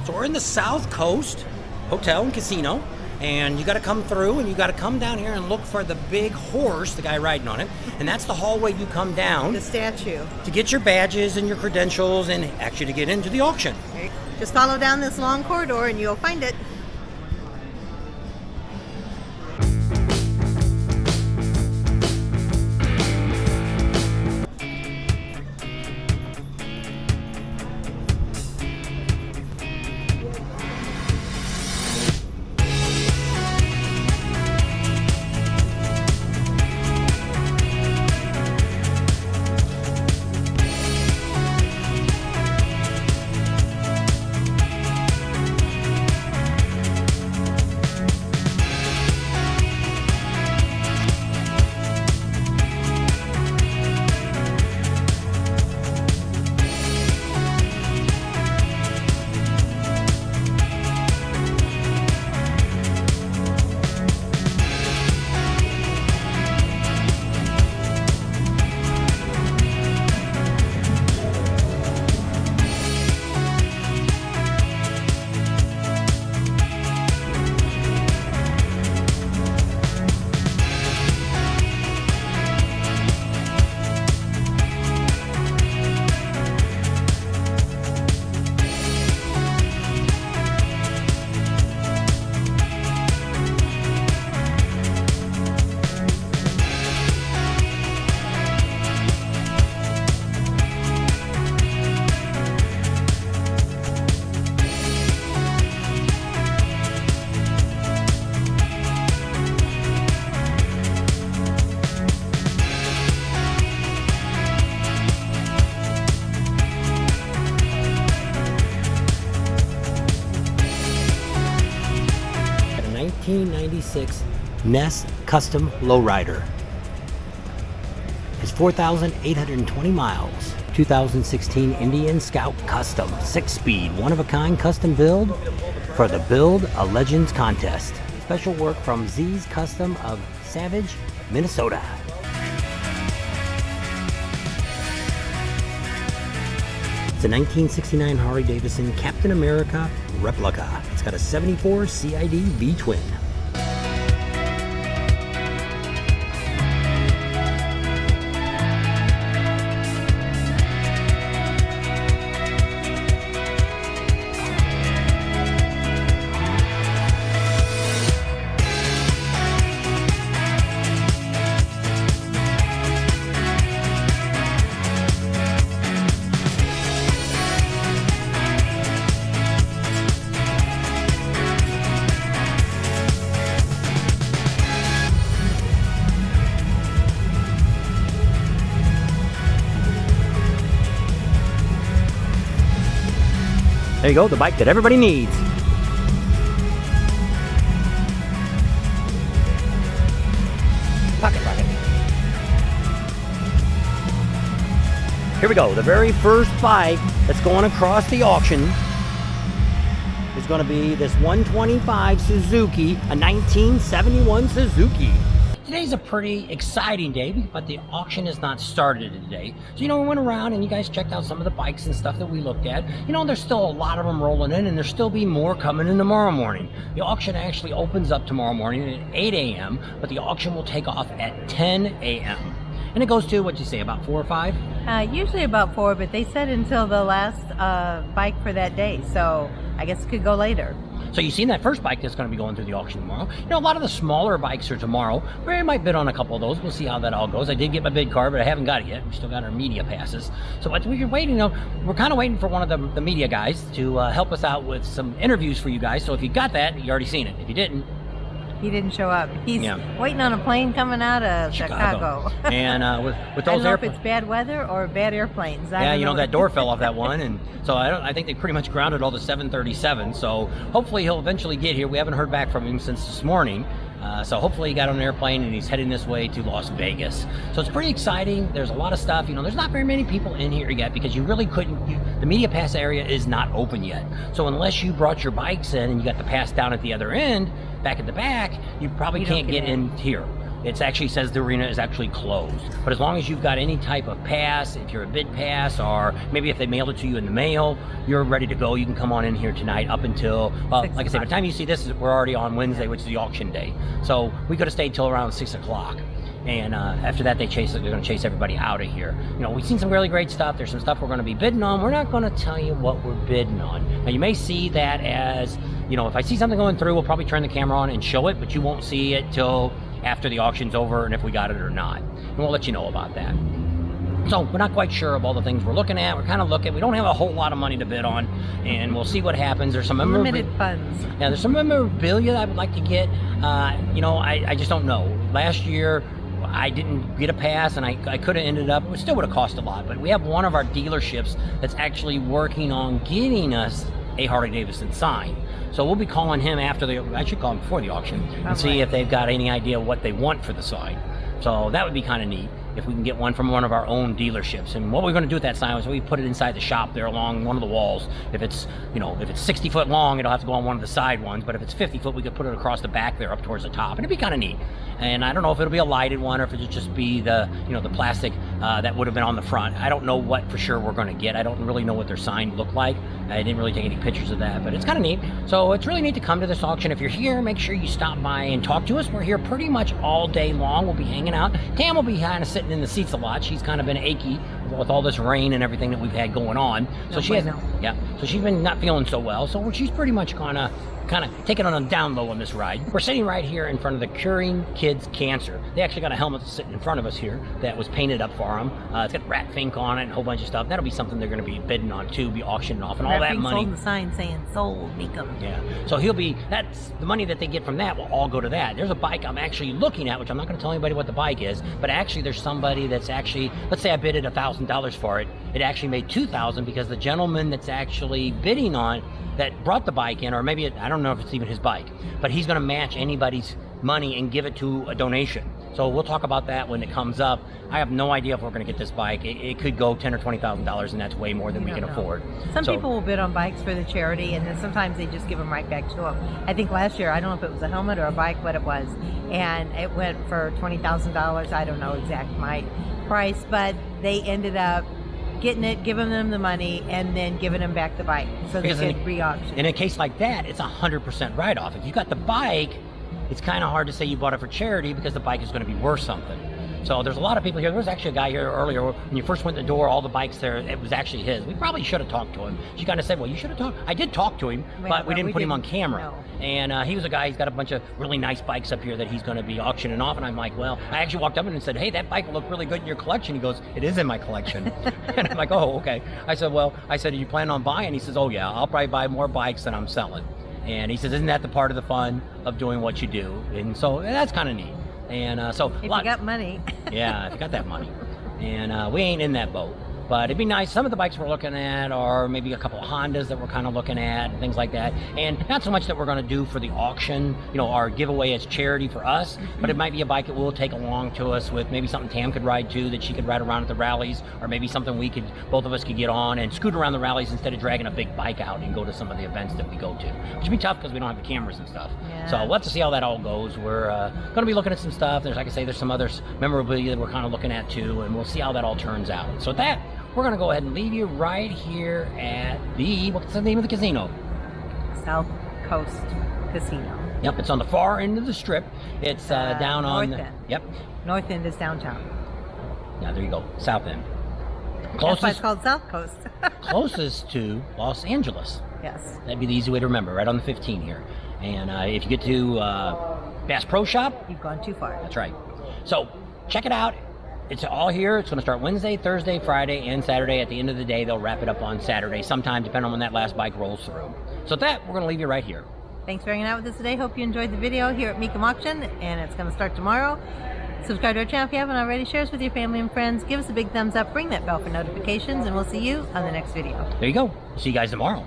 So we're in the South Coast Hotel and Casino, and you got to come through and you got to come down here and look for the big horse, the guy riding on it, and that's the hallway you come down. The statue. To get your badges and your credentials and actually to get into the auction. Just follow down this long corridor and you'll find it. A 1996 Ness Custom Lowrider. It's 4,820 miles. 2016 Indian Scout Custom 6-speed, one-of-a-kind custom build for the Build a Legends contest. Special work from Z's Custom of Savage, Minnesota. It's a 1969 Harley-Davidson Captain America replica. It's got a 74 CID V-twin. There you go, the bike that everybody needs. Pocket rocket. Here we go, the very first bike that's going across the auction is going to be this 125 Suzuki, a 1971 Suzuki. Today's a pretty exciting day, but the auction has not started today. So, we went around and you guys checked out some of the bikes and stuff that we looked at. There's still a lot of them rolling in, and there'll still be more coming in tomorrow morning. The auction actually opens up tomorrow morning at 8 a.m., but the auction will take off at 10 a.m. And it goes to, what'd you say, about 4 or 5? Usually about 4, but they said until the last bike for that day, so I guess it could go later. So you've seen that first bike that's going to be going through the auction tomorrow. A lot of the smaller bikes are tomorrow. We might bid on a couple of those. We'll see how that all goes. I did get my bid card, but I haven't got it yet. We still got our media passes. So we're waiting. We're kind of waiting for one of the media guys to help us out with some interviews for you guys. So if you got that, you already seen it. If you didn't, he didn't show up. He's waiting on a plane coming out of Chicago. And with those I don't know if it's bad weather or bad airplanes. That door fell off that one, and so I think they pretty much grounded all the 737. So hopefully he'll eventually get here. We haven't heard back from him since this morning. So hopefully he got on an airplane and he's heading this way to Las Vegas. So it's pretty exciting. There's a lot of stuff. There's not very many people in here yet because you really couldn't. The media pass area is not open yet. So unless you brought your bikes in and you got the pass down at the other end, back at the back, you probably can't get in here. it actually says the arena is actually closed. But as long as you've got any type of pass, if you're a bid pass, or maybe if they mailed it to you in the mail, you're ready to go. You can come on in here tonight up until, well, like I said, by the time you see this, we're already on Wednesday, which is the auction day. So we could have stayed till around 6 o'clock. And after that, they're going to chase everybody out of here. You know, we've seen some really great stuff. There's some stuff we're going to be bidding on. We're not going to tell you what we're bidding on. Now, you may see that as, you know, if I see something going through, we'll probably turn the camera on and show it, but you won't see it till after the auction's over and if we got it or not. And we'll let you know about that. So we're not quite sure of all the things we're looking at. We're kind of looking. We don't have a whole lot of money to bid on, and we'll see what happens. There's some limited funds. Yeah, there's some memorabilia that I would like to get. You know, I just don't know. Last year, I didn't get a pass, and I could have ended up, it still would have cost a lot, but we have one of our dealerships that's actually working on getting us a Harley-Davidson sign. So we'll be calling him after I should call him before the auction and see if they've got any idea what they want for the sign. So that would be kind of neat if we can get one from one of our own dealerships. And what we're going to do with that sign is we put it inside the shop there along one of the walls. If it's, you know, if it's 60 foot long, it'll have to go on one of the side ones. But if it's 50 foot, we could put it across the back there up towards the top. And it'd be kind of neat. And I don't know if it'll be a lighted one or if it'll just be the, you know, the plastic that would have been on the front. I don't know what for sure we're going to get. I don't really know what their sign looked like. I didn't really take any pictures of that, but it's kind of neat. So it's really neat to come to this auction. If you're here, make sure you stop by and talk to us. We're here pretty much all day long. We'll be hanging out. Tam will be kind of sitting in the seats a lot. She's kind of been achy with all this rain and everything that we've had going on. So she has, so she's been not feeling so well. So she's pretty much kind of taking it on a down low on this ride. We're sitting right here in front of the Curing Kids Cancer. They actually got a helmet sitting in front of us here that was painted up for them. It's got rat fink on it and a whole bunch of stuff. That'll be something they're going to be bidding on too, be auctioning off, and all that money. Sold the sign saying sold Mecum. Yeah. So that's the money that they get from that will all go to that. There's a bike I'm actually looking at, which I'm not going to tell anybody what the bike is, but actually there's somebody that's actually, let's say I bidded $1,000 for it. It actually made $2,000 because the gentleman that's actually bidding on that brought the bike in, or maybe I don't know if it's even his bike, but he's going to match anybody's money and give it to a donation. So we'll talk about that when it comes up. I have no idea if we're going to get this bike. It could go $10,000 or $20,000, and that's way more than we can afford. Some people will bid on bikes for the charity, and then sometimes they just give them right back to them. I think last year, I don't know if it was a helmet or a bike, what it was, and it went for $20,000. I don't know exact my price, but they ended up getting it, giving them the money, and then giving them back the bike so they could re-auction. In a case like that, it's 100% write-off. If you got the bike, it's kind of hard to say you bought it for charity because the bike is going to be worth something. So there's a lot of people here. There was actually a guy here earlier when you first went to the door, all the bikes there, it was actually his. We probably should have talked to him. She kind of said, well, you should have talked. I did talk to him, but we didn't put him on camera. No. And he was a guy, he's got a bunch of really nice bikes up here that he's going to be auctioning off. And I'm like, well, I actually walked up and said, hey, that bike will look really good in your collection. He goes, it is in my collection. And I'm like, oh, okay. I said, are you planning on buying? He says, oh, yeah, I'll probably buy more bikes than I'm selling. And he says, isn't that the part of the fun of doing what you do? And so that's kind of neat. And so if you got money. Yeah, if you got that money. And we ain't in that boat. But it'd be nice. Some of the bikes we're looking at are maybe a couple of Hondas that we're kind of looking at and things like that. And not so much that we're going to do for the auction, you know, our giveaway as charity for us, but it might be a bike that we'll take along to us with maybe something Tam could ride too, that she could ride around at the rallies, or maybe something both of us could get on and scoot around the rallies instead of dragging a big bike out and go to some of the events that we go to. Which would be tough because we don't have the cameras and stuff. Yeah. So we'll have to see how that all goes. We're going to be looking at some stuff. There's, like I say, there's some other memorabilia that we're kind of looking at too, and we'll see how that all turns out. So with that, we're going to go ahead and leave you right here at what's the name of the casino? South Coast Casino. Yep, it's on the far end of the strip. It's down on... North end. Yep. North end is downtown. Yeah, there you go. South end. That's why it's called South Coast. Closest to Los Angeles. Yes. That'd be the easy way to remember, right on the 15 here. And if you get to Bass Pro Shop... You've gone too far. That's right. So, check it out. It's all here. It's going to start Wednesday, Thursday, Friday, and Saturday. At the end of the day, they'll wrap it up on Saturday sometime, depending on when that last bike rolls through. So with that, we're going to leave you right here. Thanks for hanging out with us today. Hope you enjoyed the video here at Mecum Auction, and it's going to start tomorrow. Subscribe to our channel if you haven't already. Share us with your family and friends. Give us a big thumbs up. Ring that bell for notifications, and we'll see you on the next video. There you go. See you guys tomorrow.